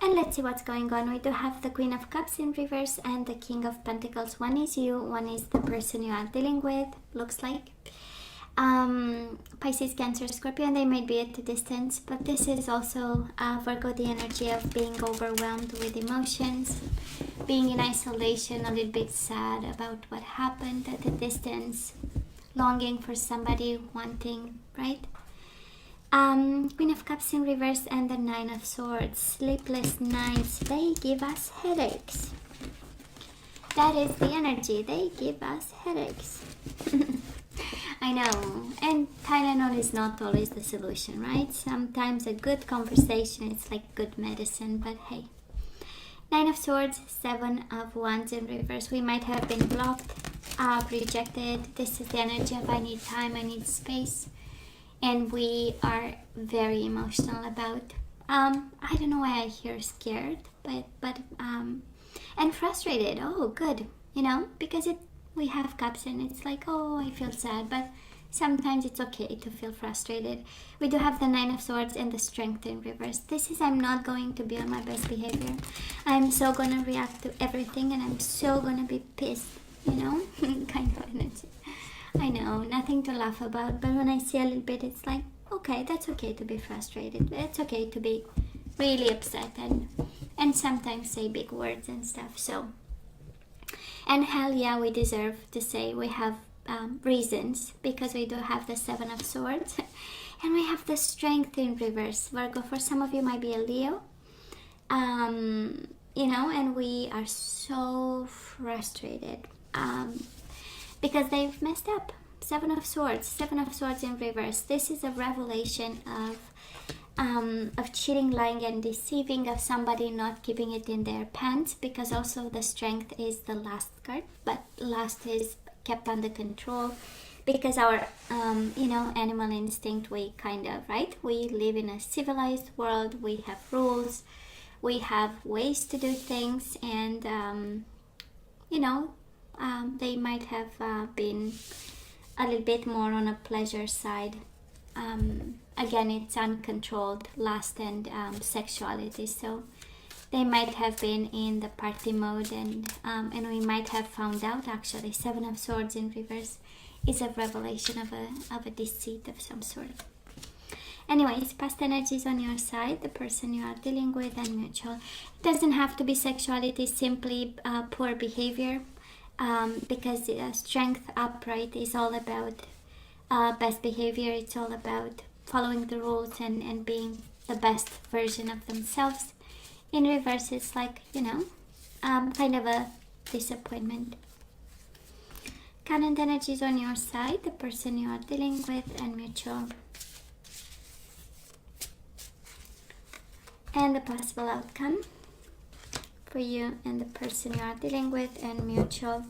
And let's see what's going on. We do have the Queen of Cups in reverse and the King of Pentacles. One is you, one is the person you are dealing with, looks like. Pisces, Cancer, Scorpio, and they might be at a distance, but this is also Virgo, the energy of being overwhelmed with emotions, being in isolation, a little bit sad about what happened at a distance, longing for somebody, wanting, right? Queen of Cups in reverse and the Nine of Swords. Sleepless nights, they give us headaches. That is the energy, they give us headaches. I know, and Tylenol is not always the solution, right? Sometimes a good conversation is like good medicine, but hey. Nine of Swords, Seven of Wands in reverse. We might have been blocked, rejected. This is the energy of I need time, I need space. And we are very emotional about, I don't know why I hear scared, but and frustrated. Oh, good, you know, because we have cups and it's like, oh, I feel sad, but sometimes it's okay to feel frustrated. We do have the Nine of Swords and the Strength in reverse. This is I'm not going to be on my best behavior. I'm so gonna react to everything and I'm so gonna be pissed, you know, kind of energy. I know, nothing to laugh about, but when I see a little bit, it's like, okay, that's okay to be frustrated. It's okay to be really upset and sometimes say big words and stuff. So, and hell yeah, we deserve to say we have reasons, because we do have the Seven of Swords and we have the Strength in reverse. Virgo, for some of you might be a Leo, you know, and we are so frustrated because they've messed up. Seven of Swords in reverse. This is a revelation of cheating, lying and deceiving, of somebody not keeping it in their pants, because also the Strength is the last card, but last is kept under control, because our you know, animal instinct, we kind of, right, we live in a civilized world, we have rules, we have ways to do things, and you know, they might have been a little bit more on a pleasure side. Again, it's uncontrolled lust and sexuality, so they might have been in the party mode, and we might have found out actually Seven of Swords in reverse is a revelation of a deceit of some sort. Anyways, past energies on your side, the person you are dealing with, and mutual. It doesn't have to be sexuality, simply poor behavior, because Strength upright is all about best behavior. It's all about following the rules and being the best version of themselves. In reverse, it's like, you know, kind of a disappointment. Current energies on your side, the person you are dealing with, and mutual. And the possible outcome for you and the person you are dealing with, and mutual.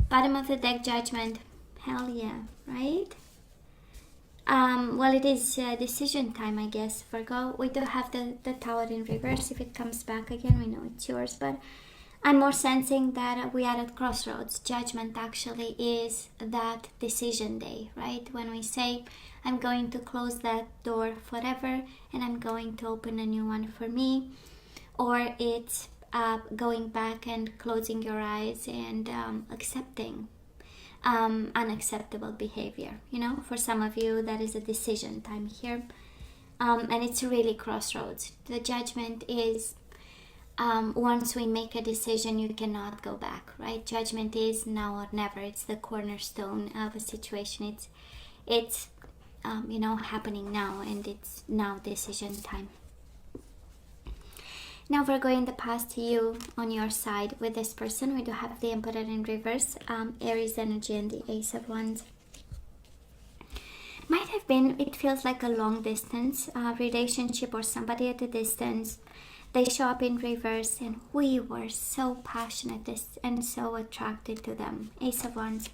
Bottom of the deck, Judgment. Hell yeah, right? Well, it is decision time, I guess, Virgo. We do have the Tower in reverse. If it comes back again, we know it's yours, but I'm more sensing that we are at crossroads. Judgment actually is that decision day, right? When we say, I'm going to close that door forever and I'm going to open a new one for me, or it's going back and closing your eyes and accepting unacceptable behavior. You know, for some of you, that is a decision time here, and it's really crossroads. The Judgment is once we make a decision, you cannot go back, right? Judgment is now or never. It's the cornerstone of a situation. It's you know, happening now, and it's now decision time. Now we're going the past, you on your side with this person. We do have the Emperor in reverse, Aries energy, and the Ace of Wands. Might have been, it feels like a long distance relationship, or somebody at a distance. They show up in reverse and we were so passionate and so attracted to them. Ace of Wands.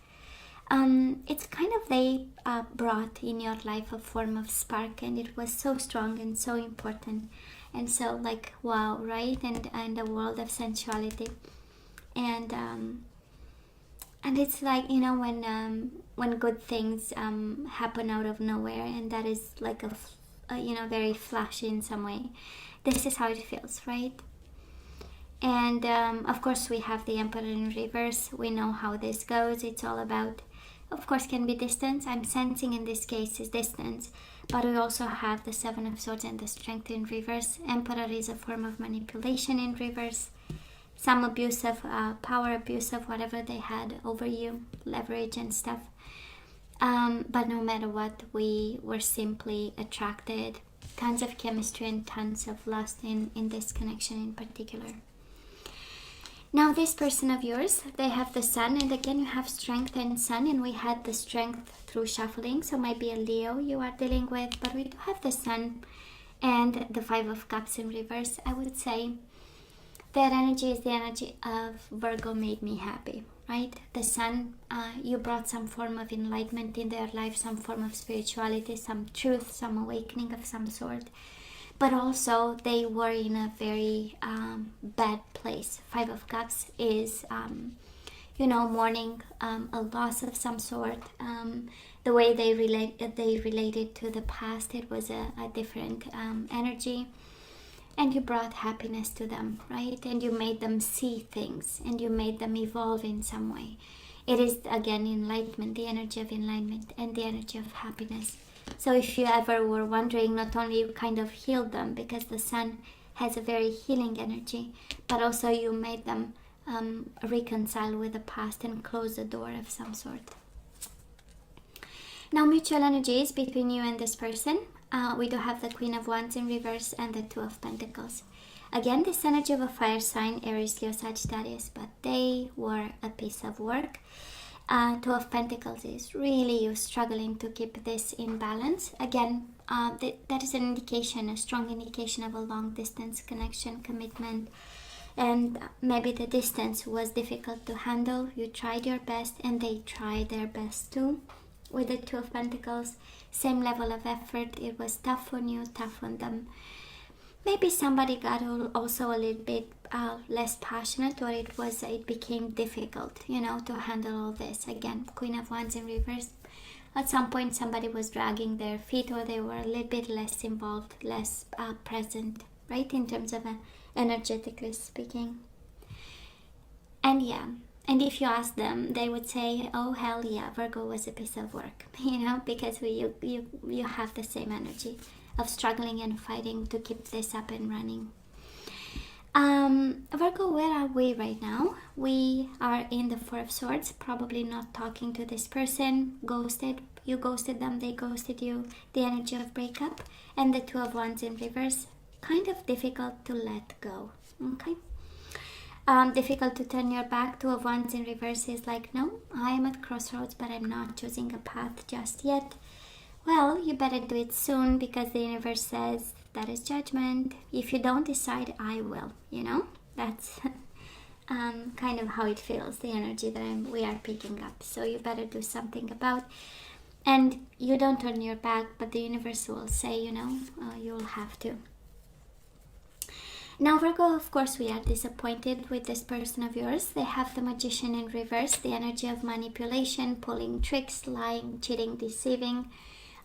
It's kind of, they brought in your life a form of spark, and it was so strong and so important. And so, like, wow, right? And a world of sensuality, and it's like, you know, when good things happen out of nowhere, and that is like a you know, very flashy in some way. this is how it feels, right? And of course we have the Emperor in reverse. We know how this goes. It's all about, of course, can be distance. I'm sensing in this case is distance, but we also have the Seven of Swords and the Strength in reverse. Emperor is a form of manipulation in reverse. Some abuse of power, abuse of whatever they had over you, leverage and stuff. But no matter what, we were simply attracted. Tons of chemistry and tons of lust in this connection in particular. Now this person of yours, they have the Sun, and again you have Strength and Sun, and we had the Strength through shuffling, so might be a Leo you are dealing with, but we do have the Sun and the Five of Cups in reverse. I would say that energy is the energy of Virgo made me happy, right? The Sun, you brought some form of enlightenment in their life, some form of spirituality, some truth, some awakening of some sort. But also they were in a very bad place. Five of Cups is, mourning a loss of some sort. The way they related to the past, it was a different energy. And you brought happiness to them, right? And you made them see things, and you made them evolve in some way. It is, again, enlightenment, the energy of enlightenment and the energy of happiness. So if you ever were wondering, not only you kind of healed them, because the Sun has a very healing energy, but also you made them reconcile with the past and close the door of some sort. Now mutual energies between you and this person. We do have the Queen of Wands in reverse and the Two of Pentacles. Again, this energy of a fire sign, Aries, Leo, Sagittarius, but they were a piece of work. Two of Pentacles is really you struggling to keep this in balance. Again, that is an indication, a strong indication of a long distance connection, commitment, and maybe the distance was difficult to handle. You tried your best and they tried their best too. With the Two of Pentacles, same level of effort. It was tough on you, tough on them. Maybe somebody got also a little bit less passionate, or it became difficult, to handle all this. Again, Queen of Wands in reverse. At some point, somebody was dragging their feet, or they were a little bit less involved, less present, right, in terms of energetically speaking. And yeah, and if you ask them, they would say, "Oh hell yeah, Virgo was a piece of work," because you have the same energy of struggling and fighting to keep this up and running. Virgo, where are we right now? We are in the Four of Swords, probably not talking to this person, ghosted. You ghosted them, they ghosted you, the energy of breakup, and the Two of Wands in reverse, kind of difficult to let go, okay? Difficult to turn your back. Two of Wands in reverse is like, no, I am at crossroads, but I'm not choosing a path just yet. Well, you better do it soon, because the universe says that is judgment. If you don't decide, I will, That's kind of how it feels, the energy that we are picking up. So you better do something about. And you don't turn your back, but the universe will say, you'll have to. Now, Virgo, of course, we are disappointed with this person of yours. They have the Magician in reverse, the energy of manipulation, pulling tricks, lying, cheating, deceiving,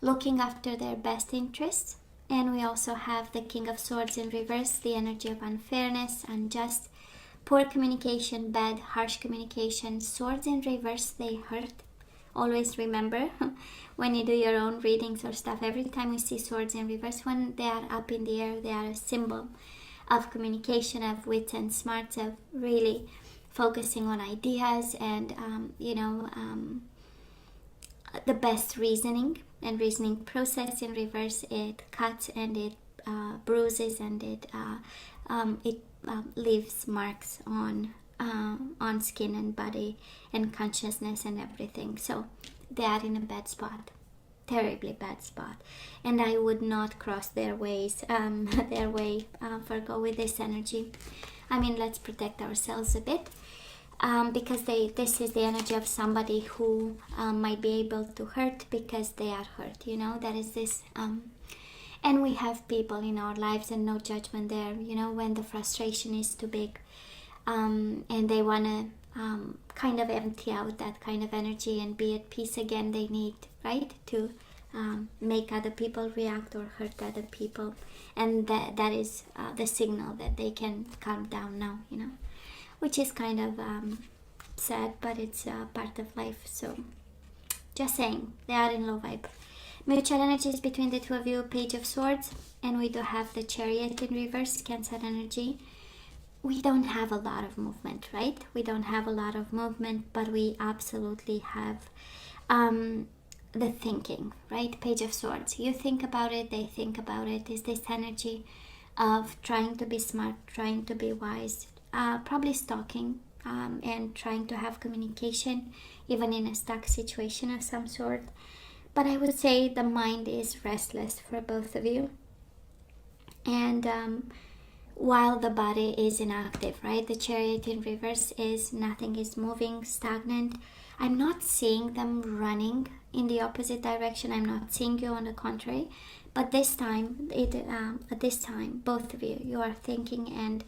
looking after their best interests. And we also have the King of Swords in reverse, the energy of unfairness, unjust, poor communication, bad, harsh communication. Swords in reverse, they hurt. Always remember, when you do your own readings or stuff, every time you see swords in reverse, when they are up in the air, they are a symbol of communication, of wit and smarts, of really focusing on ideas and, the best reasoning and reasoning process. In reverse, it cuts and it bruises and it leaves marks on skin and body and consciousness and everything. So they are in a bad spot, terribly bad spot, and I would not cross their ways, Virgo, with this energy. I mean, let's protect ourselves a bit. Because this is the energy of somebody who might be able to hurt because they are hurt, that is this. And we have people in our lives, and no judgment there, when the frustration is too big, and they want to kind of empty out that kind of energy and be at peace again. They need, right, to make other people react or hurt other people, and that is the signal that they can calm down now, which is kind of sad, but it's part of life. So just saying, they are in low vibe. Mutual energies between the two of you, Page of Swords, and we do have the Chariot in reverse, Cancer energy. We don't have a lot of movement, right? We don't have a lot of movement, but we absolutely have the thinking, right? Page of Swords. You think about it, they think about it. Is this energy of trying to be smart, trying to be wise, probably stalking, and trying to have communication, even in a stuck situation of some sort. But I would say the mind is restless for both of you. And while the body is inactive, right? The Chariot in reverse is nothing is moving, stagnant. I'm not seeing them running in the opposite direction. I'm not seeing you, on the contrary. But this time, at this time, both of you are thinking and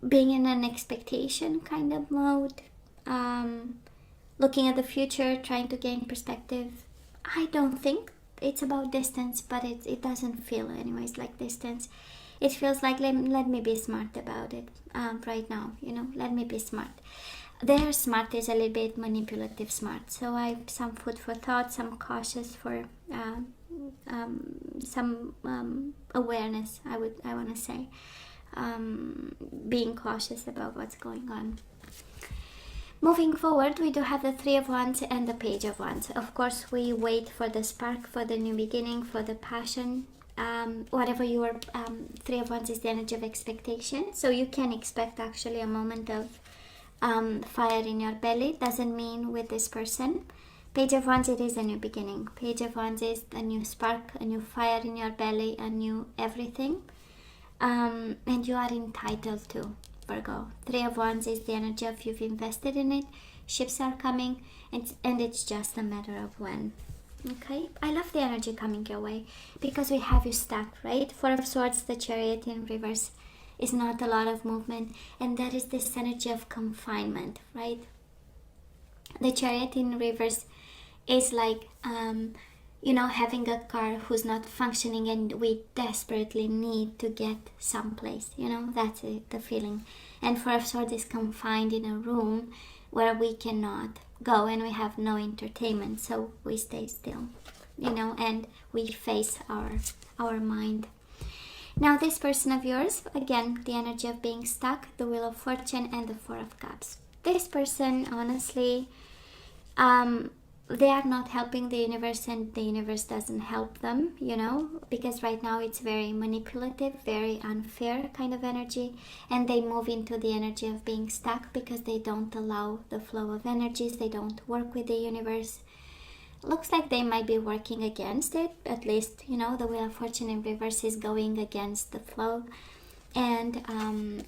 being in an expectation kind of mode, looking at the future, trying to gain perspective. I don't think it's about distance, but it doesn't feel anyways like distance. It feels like let me be smart about it right now, let me be smart. Their smart is a little bit manipulative smart, so I have some food for thought, some cautious for some awareness, I want to say, being cautious about what's going on. Moving forward, we do have the Three of Wands and the Page of Wands. Of course, we wait for the spark, for the new beginning, for the passion. Whatever your Three of Wands is the energy of expectation. So you can expect actually a moment of fire in your belly. Doesn't mean with this person. Page of Wands, it is a new beginning. Page of Wands is a new spark, a new fire in your belly, a new everything. And you are entitled to. Virgo. Three of Wands is the energy of you've invested in it. Ships are coming, and it's just a matter of when. Okay, I love the energy coming your way because we have you stuck, right? Four of Swords, the Chariot in reverse, is not a lot of movement, and that is this energy of confinement, right? The Chariot in reverse is like having a car who's not functioning and we desperately need to get someplace, that's it, the feeling. And Four of Swords is confined in a room where we cannot go and we have no entertainment, so we stay still, and we face our mind. Now this person of yours, again, the energy of being stuck, the Wheel of Fortune and the Four of Cups. This person, honestly, they are not helping the universe, and the universe doesn't help them, because right now it's very manipulative, very unfair kind of energy, and they move into the energy of being stuck because they don't allow the flow of energies, they don't work with the universe. Looks like they might be working against it, at least, the Wheel of Fortune in reverse is going against the flow, and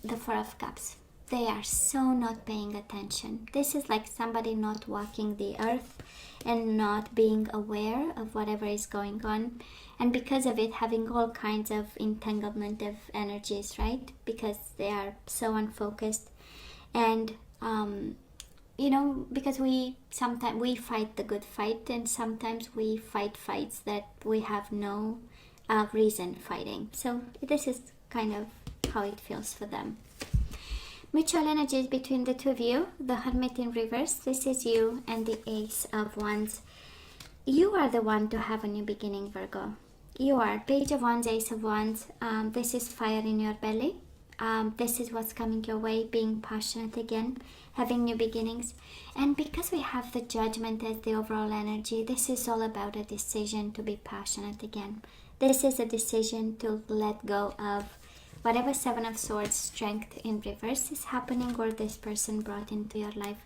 the Four of Cups. They are so not paying attention. This is like somebody not walking the earth and not being aware of whatever is going on. And because of it, having all kinds of entanglement of energies, right? Because they are so unfocused. And, because sometimes we fight the good fight, and sometimes we fight fights that we have no reason fighting. So this is kind of how it feels for them. Mutual energies between the two of you, the Hermit in reverse, this is you, and the Ace of Wands. You are the one to have a new beginning, Virgo. You are. Page of Wands, Ace of Wands. This is fire in your belly. This is what's coming your way, being passionate again, having new beginnings. And because we have the Judgment as the overall energy, this is all about a decision to be passionate again. This is a decision to let go of whatever Seven of Swords strength in reverse is happening or this person brought into your life.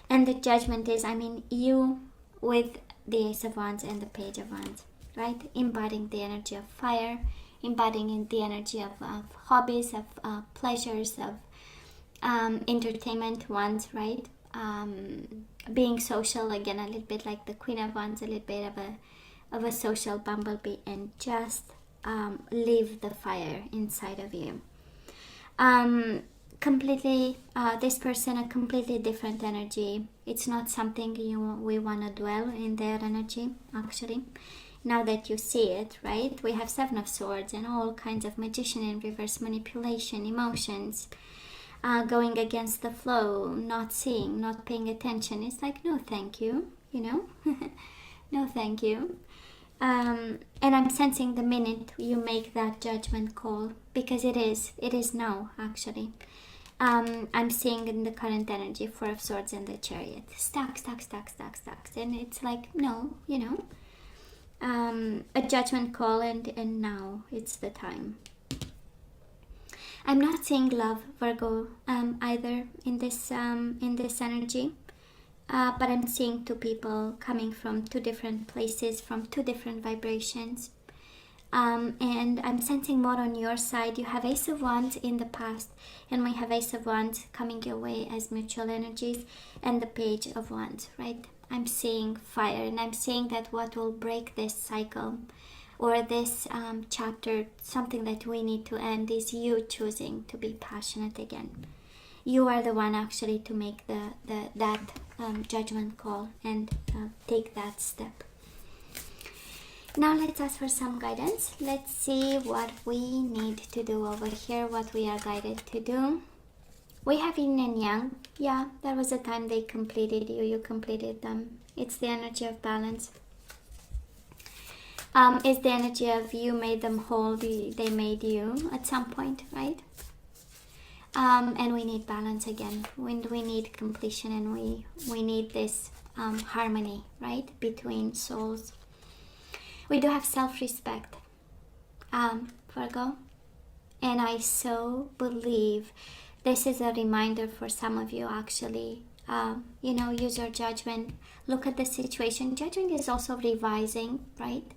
And the Judgment is, you with the Ace of Wands and the Page of Wands, right? Embodying the energy of fire, embodying the energy of hobbies, of pleasures, of entertainment ones, right? Being social, again, a little bit like the Queen of Wands, a little bit of a social bumblebee, and just leave the fire inside of you. completely, this person a completely different energy. It's not something we want to dwell in their energy, actually. Now that you see it, right? We have Seven of Swords and all kinds of magician in reverse, manipulation, emotions, going against the flow, not seeing, not paying attention. It's like, no thank you, you know. No thank you. And I'm sensing the minute you make that judgment call, because it is no, actually. I'm seeing in the current energy Four of Swords and the Chariot, stuck, and it's like, no, you know, a judgment call, and now it's the time. I'm not seeing love, Virgo, either in this energy, but I'm seeing two people coming from two different places, from two different vibrations. And I'm sensing more on your side. You have Ace of Wands in the past, and we have Ace of Wands coming your way as mutual energies, and the Page of Wands, right? I'm seeing fire, and I'm seeing that what will break this cycle or this chapter, something that we need to end, is you choosing to be passionate again. You are the one actually to make that judgment call and take that step. Now let's ask for some guidance. Let's see what we need to do over here, what we are guided to do. We have Yin and Yang. Yeah, there was a time they completed you, you completed them. It's the energy of balance. It's the energy of you made them whole, they made you at some point, right? And we need balance again. We need completion, and we need this harmony, right, between souls. We do have self-respect, Virgo, and I so believe this is a reminder for some of you, actually. You know, use your judgment, look at the situation. Judging is also revising, right?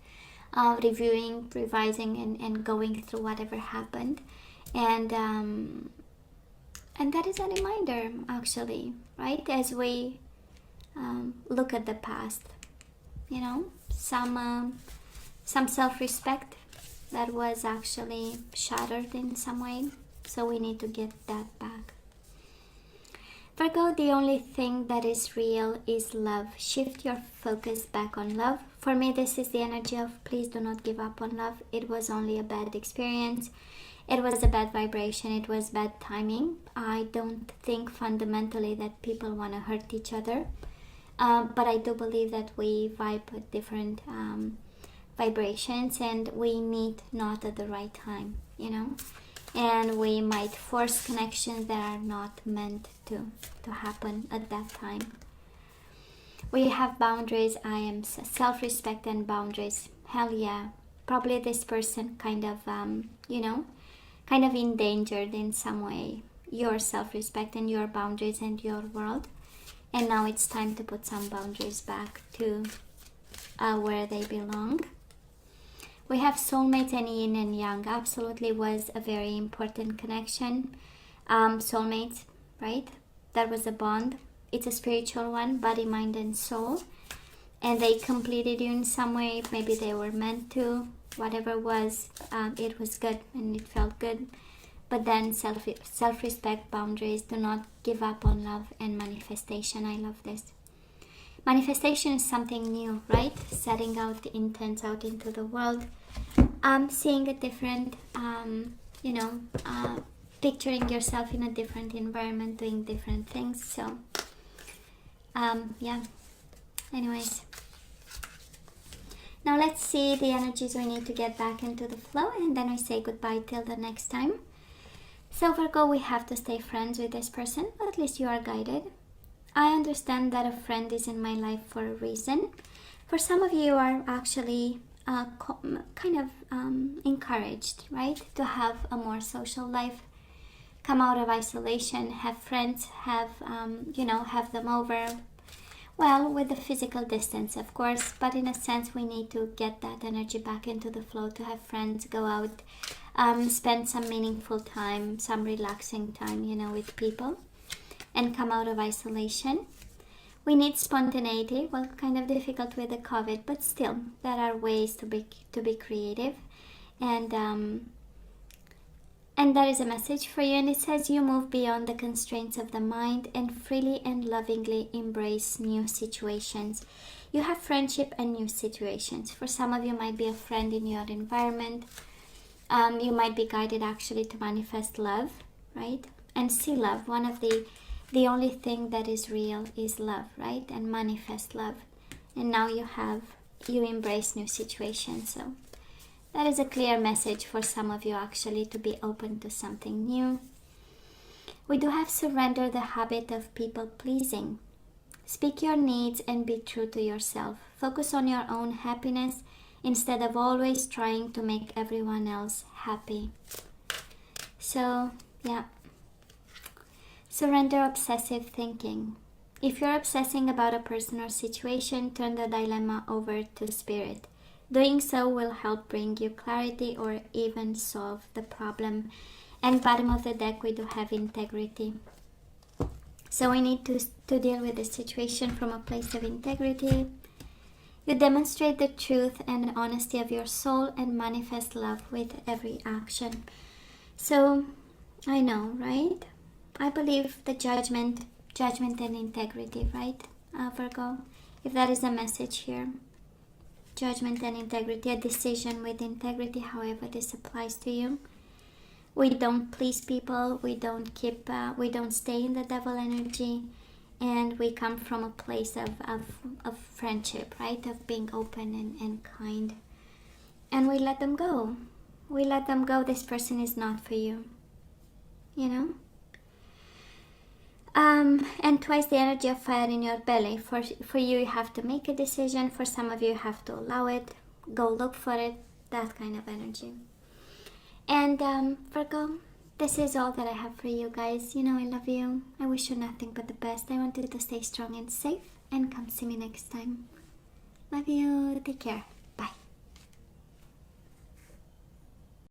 Reviewing, revising, and going through whatever happened. And that is a reminder, actually, right? As we look at the past, you know, some self-respect that was actually shattered in some way. So we need to get that back. Virgo, the only thing that is real is love. Shift your focus back on love. For me, this is the energy of please do not give up on love. It was only a bad experience. It was a bad vibration. It was bad timing. I don't think fundamentally that people want to hurt each other. But I do believe that we vibe with different vibrations, and we meet not at the right time, you know. And we might force connections that are not meant to happen at that time. We have boundaries. I am self-respect and boundaries. Hell yeah. Probably this person kind of, you know, kind of endangered in some way your self-respect and your boundaries and your world. And now it's time to put some boundaries back to where they belong. We have soulmates and yin and yang. Absolutely was a very important connection. Soulmates, right? That was a bond. It's a spiritual one, body, mind, and soul. And they completed you in some way. Maybe they were meant to. Whatever was, it was good and it felt good. But then self-respect, boundaries, do not give up on love, and manifestation. I love this. Manifestation is something new, right? Setting out the intents out into the world. Seeing a different, you know, picturing yourself in a different environment, doing different things. So, yeah. Anyways. Now let's see the energies we need to get back into the flow, and then we say goodbye till the next time. So Virgo, we have to stay friends with this person, but at least you are guided. I understand that a friend is in my life for a reason. For some of you are actually kind of encouraged, right, to have a more social life, come out of isolation, have friends, have you know, have them over. Well, with the physical distance, of course, but in a sense, we need to get that energy back into the flow, to have friends, go out, spend some meaningful time, some relaxing time, you know, with people, and come out of isolation. We need spontaneity. Well, kind of difficult with the COVID, but still, there are ways to be creative, and And that is a message for you, and it says you move beyond the constraints of the mind and freely and lovingly embrace new situations. You have friendship and new situations. For some of you, might be a friend in your environment. You might be guided actually to manifest love, right? And see love. One of the only thing that is real is love, right? And manifest love. And now you embrace new situations. So that is a clear message for some of you actually, to be open to something new. We do have surrender the habit of people pleasing. Speak your needs and be true to yourself. Focus on your own happiness instead of always trying to make everyone else happy. So, yeah. Surrender obsessive thinking. If you're obsessing about a person or situation, turn the dilemma over to spirit. Doing so will help bring you clarity or even solve the problem. And bottom of the deck, we do have integrity. So we need to deal with the situation from a place of integrity. You demonstrate the truth and honesty of your soul and manifest love with every action. So, I know, right? I believe the judgment and integrity, right, Virgo? If that is a message here. Judgment and integrity, a decision with integrity, however this applies to you. We don't please people, we don't stay in the devil energy, and we come from a place of friendship, right? Of being open and kind. And we let them go. We let them go. This person is not for you. You know? And twice the energy of fire in your belly. For you, you have to make a decision. For some of you, you have to allow it. Go look for it. That kind of energy. And Virgo, this is all that I have for you guys. You know I love you. I wish you nothing but the best. I want you to stay strong and safe. And come see me next time. Love you. Take care.